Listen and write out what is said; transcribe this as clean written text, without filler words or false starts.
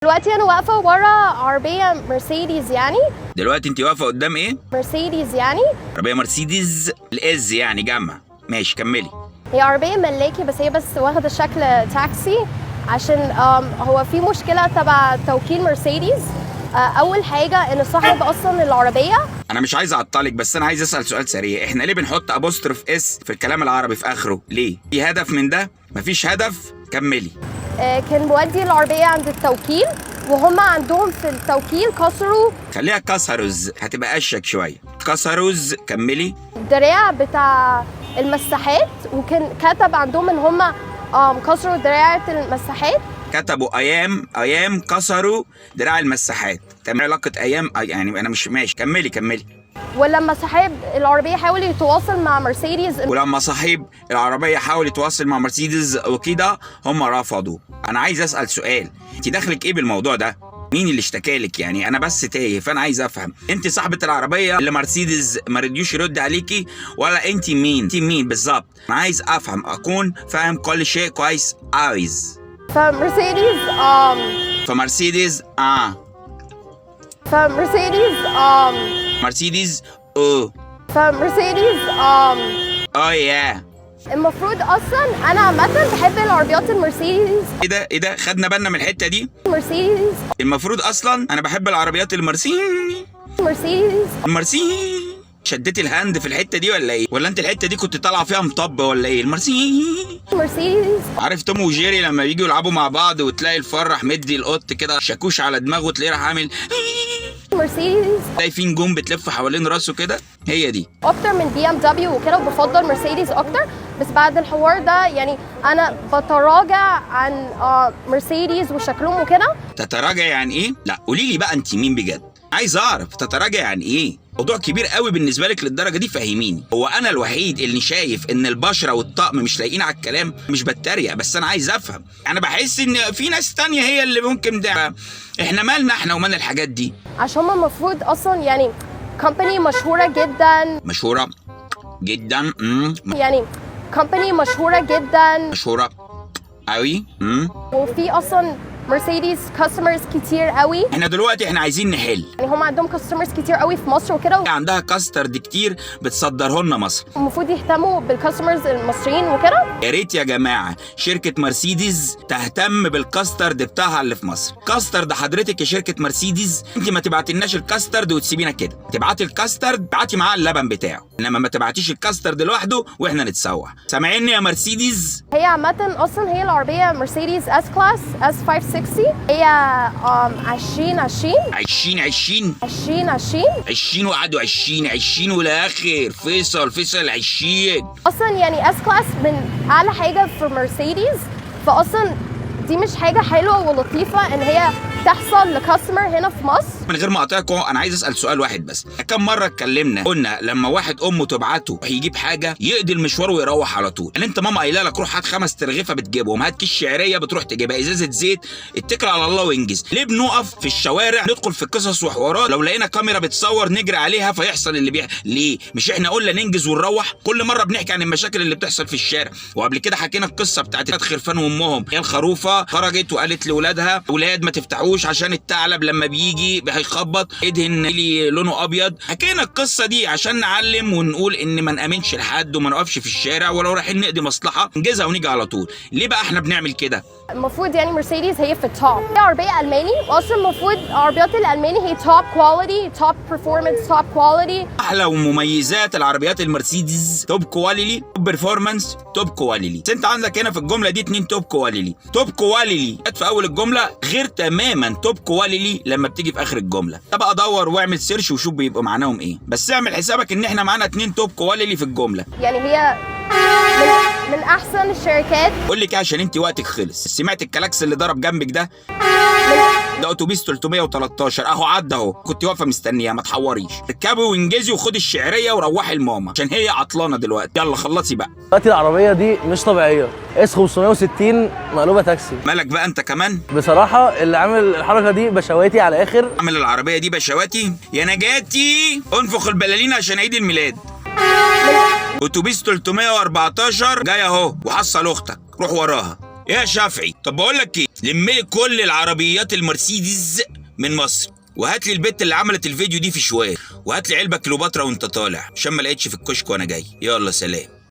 دلوقتي انا واقفه ورا عربيه مرسيدس يعني. دلوقتي انت واقفه قدام ايه؟ مرسيدس يعني. عربيه مرسيدس الاز يعني جمع. ماشي كملي. هي عربيه ملاكي بس هي واخده شكل تاكسي عشان هو في مشكله تبع توكيل مرسيدس. اول حاجه ان صاحب اصلا العربيه. انا مش عايز اعطلك بس انا عايز اسال سؤال سريع، احنا ليه بنحط ابوستروف اس في الكلام العربي في اخره؟ ليه؟ في هدف من ده؟ مفيش هدف؟ كملي. كان بودي العربيه عند التوكيل وهم عندهم في التوكيل كسروا. خليها كسروز هتبقى اشك شويه. كسروز. كملي. الدراع بتاع المساحات وكان كتب عندهم ان هم كسروا دراعة المساحات. كتبوا ايام كسروا دراع المساحات. تمام. علاقه ايام يعني انا مش ماشي. كملي. ولما صاحب العربيه حاول يتواصل مع مرسيدس. ولما صاحب العربيه حاول يتواصل مع مرسيدس وكده هم رفضوا. انا عايز اسال سؤال، انت دخلك ايه بالموضوع ده؟ مين اللي اشتكالك؟ يعني انا بس تايه، فانا عايز افهم انت صاحبه العربيه اللي مرسيدس ما رضيوش يرد عليكي ولا انت مين؟ انت مين بالظبط؟ انا عايز افهم، اكون فاهم كل شيء كويس. عايز فمرسيدس فمرسيدس مرسيدس فمرسيدس يا المفروض اصلا انا عامه بحب العربيات المرسيدس. ايه ده خدنا بالنا من الحته دي. مرسيدس المفروض اصلا انا بحب العربيات المرسيدس. شدتي الهاند في الحته دي ولا ايه؟ ولا انت الحته دي كنت طالعه فيها مطب ولا ايه؟ مرسيدس. عارف توم وجيري لما بييجوا يلعبوا مع بعض وتلاقي الفرح مدي القط كده شاكوش على دماغه وتلاقيه راح عامل مرسيدس. تلاقي في نجوم بتلف حوالين راسه كده، هي دي. اكتر من بي ام دبليو وكده وبفضل مرسيدس اكتر، بس بعد الحوار ده يعني انا بتراجع عن مرسيدس وشكلهم وكده. تتراجع يعني ايه؟ لا قولي لي بقى انت مين بجد؟ عايز اعرف تتراجع يعني ايه؟ موضوع كبير قوي بالنسبه لك للدرجه دي، فهميني. هو انا الوحيد اللي شايف ان البشره والطقم مش لايقين على الكلام؟ مش بتريق بس انا عايز افهم. انا بحس ان في ناس تانية هي اللي ممكن ده. احنا مالنا احنا ومال الحاجات دي؟ عشان هم المفروض اصلا يعني كومباني مشهوره جدا. يعني كومباني مشهوره قوي. وفي اصلا مرسيدس كاستمرز كتير قوي. احنا دلوقتي عايزين نحل. يعني هم عندهم كاستمرز كتير قوي في مصر وكده. عندها كاسترد كتير بتصدره لنا مصر. المفروض يهتموا بالكاستمرز المصريين وكده. يا ريت يا جماعه شركه مرسيدس تهتم بالكاسترد بتاعها اللي في مصر. كاسترد حضرتك يا شركه مرسيدس انت ما تبعتلناش الكاسترد وتسيبينا كده. تبعتي الكاسترد بعتي معاه اللبن بتاعه، انما ما تبعتيش الكاسترد لوحده واحنا نتسوح. سامعيني يا مرسيدس؟ هي عامه اصلا هي العربيه مرسيدس اس كلاس اس 560 هي 20 وقعدوا 20 والاخر فيصل 20 اصلا يعني اس كلاس من اعلى حاجه في مرسيدس، فاصلا دي مش حاجه حلوه ولطيفه ان هي تحصل لكاستمر هنا في مصر. من غير ما اقاطعكم انا عايز اسال سؤال واحد بس. كم مره اتكلمنا قلنا لما واحد امه تبعته يجيب حاجه يقضي المشوار ويروح على طول؟ يعني انت ماما قايله لك روح هات 5 ترغيفه بتجيبهم، هات كيس شعريه بتروح تجيبها، ازازه زيت، اتكل على الله وانجز. ليه بنقف في الشوارع ندخل في قصص وحوارات لو لقينا كاميرا بتصور نجري عليها فيحصل اللي ليه؟ مش احنا قلنا ننجز ونروح؟ كل مره بنحكي عن المشاكل اللي بتحصل في الشارع، وقبل كده حكينا القصه بتاعت خرفان وامهم. هي الخروفه خرجت وقالت لاولادها اولاد ما تفتحوش عشان الثعلب لما بيجي هيخبط ادهن لي لونه ابيض. حكينا القصه دي عشان نعلم ونقول ان ما نامنش لحد وما نقفش في الشارع، ولو رايحين نقضي مصلحه ننجزها ونيجي على طول. ليه بقى احنا بنعمل كده؟ المفروض يعني مرسيدس هي في التوب. هي عربيه الماني واصلا المفروض عربيات الالماني هي توب كواليتي، توب برفورمانس، توب كواليتي. احلى ومميزات العربيات المرسيدس توب كواليتي، توب برفورمانس، توب كواليتي. انت عندك هنا في الجمله دي 2 توب كواليتي. توب كواليتي في اول الجمله غير تماما توب كواليتي لما بتيجي في اخر الجمله. طب دور واعمل سيرش وشوف بيبقوا معناهم ايه، بس اعمل حسابك ان احنا معانا 2 توب كواليتي في الجمله. يعني هي من احسن الشركات. قول لك عشان انت وقتك خلص. سمعت الكلاكس اللي ضرب جنبك ده؟ ده اتوبيس 313 اهو عدى اهو. كنت واقفه مستنيه، ما تحوريش. اركبي وانجزي وخدي الشعريه وروحي لماما عشان هي عطلانه دلوقتي. يلا خلصي بقى. دلوقتي العربيه دي مش طبيعيه، اس 560 مقلوبه تاكسي. مالك بقى انت كمان؟ بصراحه اللي عامل الحركه دي بشواتي على الاخر. عامل العربيه دي بشواتي؟ يا نجاتي انفخ البلالين عشان عيد الميلاد. اتوبيس 314 جاي اهو وحصل اختك، روح وراها. يا شافعي، طب بقول لك ايه، لم لي كل العربيات المرسيدس من مصر، وهات لي البت اللي عملت الفيديو دي في شويه، وهات لي علبه كليوباترا وانت طالع، عشان ما لقيتش في الكشك وانا جاي. يلا سلام.